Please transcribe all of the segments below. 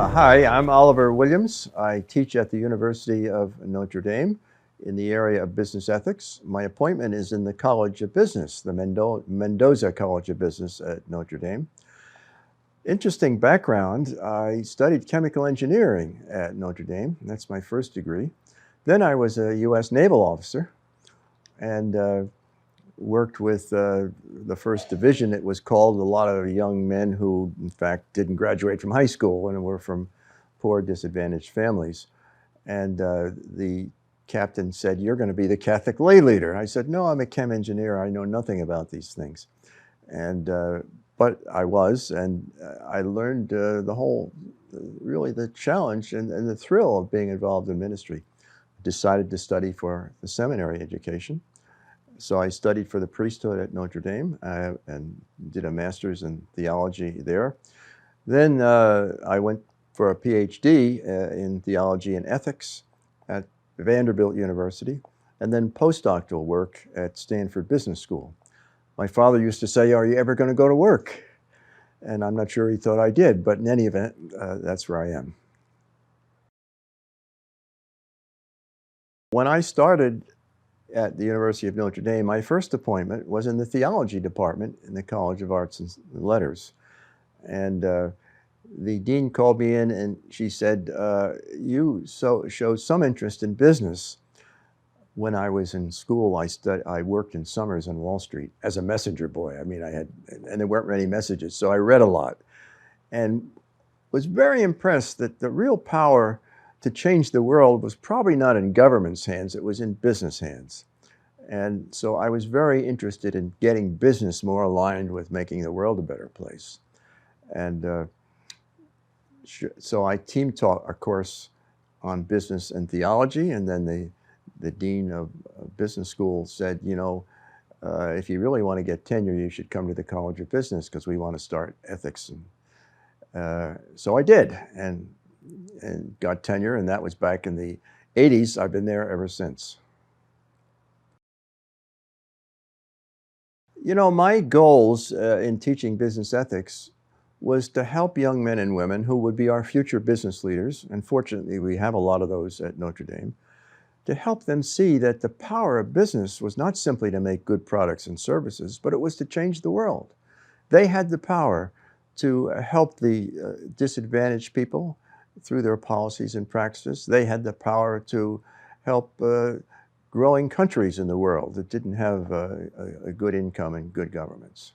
Hi, I'm Oliver Williams. I teach at the University of Notre Dame in the area of business ethics. My appointment is in the College of Business, the Mendoza College of Business at Notre Dame. Interesting background, I studied chemical engineering at Notre Dame. That's my first degree. Then I was a U.S. naval officer and worked with the first division, it was called. A lot of young men who, in fact, didn't graduate from high school and were from poor, disadvantaged families. And the captain said, "You're going to be the Catholic lay leader." I said, "No, I'm a chem engineer. I know nothing about these things." And but I was, and I learned really the challenge and the thrill of being involved in ministry. Decided to study for the seminary education. So I studied for the priesthood at Notre Dame and did a master's in theology there. Then I went for a PhD in theology and ethics at Vanderbilt University, and then postdoctoral work at Stanford Business School. My father used to say, "Are you ever going to go to work?" And I'm not sure he thought I did, but in any event, that's where I am. When I started at the University of Notre Dame, my first appointment was in the theology department in the College of Arts and Letters. And the dean called me in and she said, "You showed some interest in business." When I was in school, I worked in summers on Wall Street as a messenger boy. I mean, and there weren't many messages, so I read a lot and was very impressed that the real power to change the world was probably not in government's hands, it was in business hands. And so I was very interested in getting business more aligned with making the world a better place. And so I team taught a course on business and theology, and then the dean of business school said, if you really want to get tenure, you should come to the College of Business because we want to start ethics. And so I did, and got tenure, and that was back in the 80s. I've been there ever since. My goals in teaching business ethics was to help young men and women who would be our future business leaders, and fortunately we have a lot of those at Notre Dame, to help them see that the power of business was not simply to make good products and services, but it was to change the world. They had the power to help the disadvantaged people through their policies and practices. They had the power to help growing countries in the world that didn't have a good income and good governments.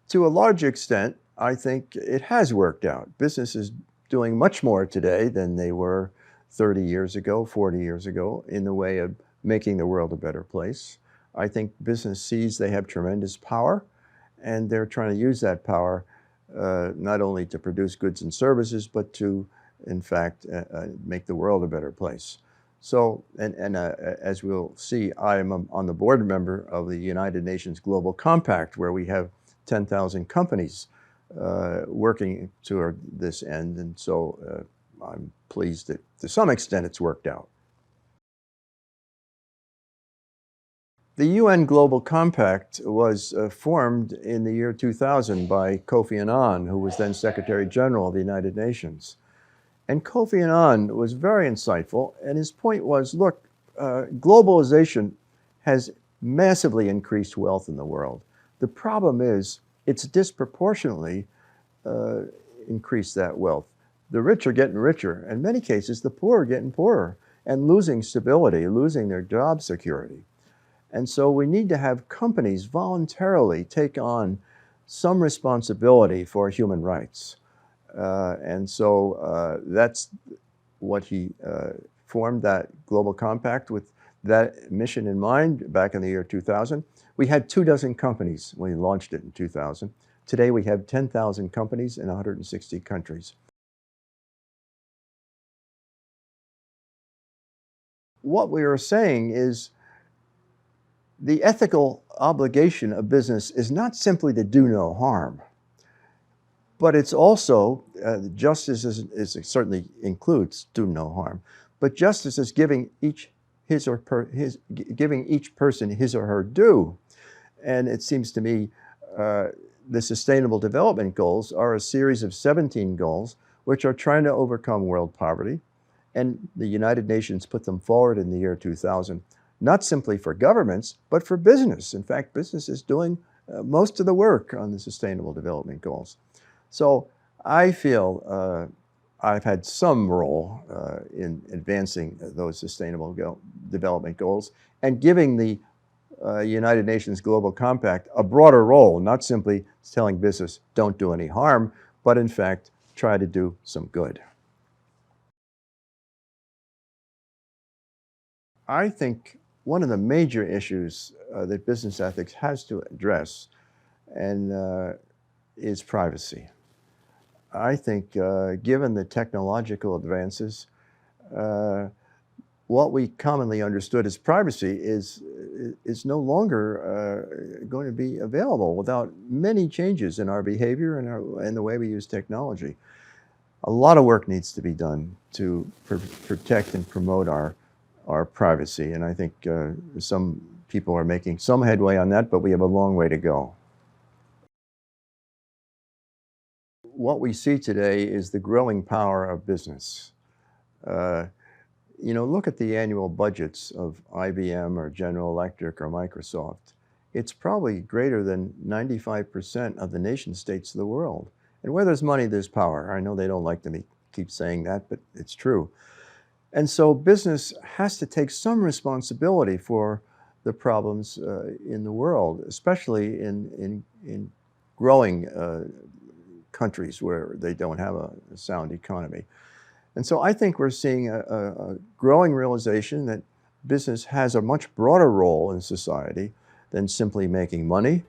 To a large extent, I think it has worked out. Business is doing much more today than they were 30 years ago, 40 years ago, in the way of making the world a better place. I think business sees they have tremendous power, and they're trying to use that power not only to produce goods and services, but to, in fact, make the world a better place. So, as we'll see, I am on the board member of the United Nations Global Compact, where we have 10,000 companies working toward this end, and so I'm pleased that to some extent it's worked out. The UN Global Compact was formed in the year 2000 by Kofi Annan, who was then Secretary General of the United Nations. And Kofi Annan was very insightful, and his point was, look, globalization has massively increased wealth in the world. The problem is it's disproportionately increased that wealth. The rich are getting richer. In many cases, the poor are getting poorer and losing stability, losing their job security. And so we need to have companies voluntarily take on some responsibility for human rights. And so that's what he formed that Global Compact with that mission in mind back in the year 2000. We had 24 companies when we launched it in 2000. Today we have 10,000 companies in 160 countries. What we are saying is the ethical obligation of business is not simply to do no harm, but it's also, justice certainly includes do no harm, but justice is giving each giving each person his or her due. And it seems to me the Sustainable Development Goals are a series of 17 goals which are trying to overcome world poverty. And the United Nations put them forward in the year 2000, not simply for governments, but for business. In fact, business is doing most of the work on the Sustainable Development Goals. So I feel I've had some role in advancing those Sustainable Development Goals and giving the United Nations Global Compact a broader role, not simply telling business, don't do any harm, but in fact, try to do some good. I think one of the major issues that business ethics has to address is privacy. I think given the technological advances, what we commonly understood as privacy is no longer going to be available without many changes in our behavior and the way we use technology. A lot of work needs to be done to protect and promote our privacy, and I think some people are making some headway on that, but we have a long way to go. What we see today is the growing power of business. Look at the annual budgets of IBM or General Electric or Microsoft. It's probably greater than 95% of the nation states of the world. And where there's money, there's power. I know they don't like to keep saying that, but it's true. And so business has to take some responsibility for the problems in the world, especially in growing countries where they don't have a sound economy. And so I think we're seeing a growing realization that business has a much broader role in society than simply making money,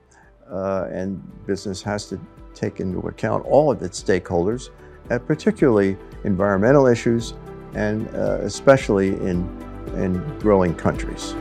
and business has to take into account all of its stakeholders, particularly environmental issues, and especially in growing countries.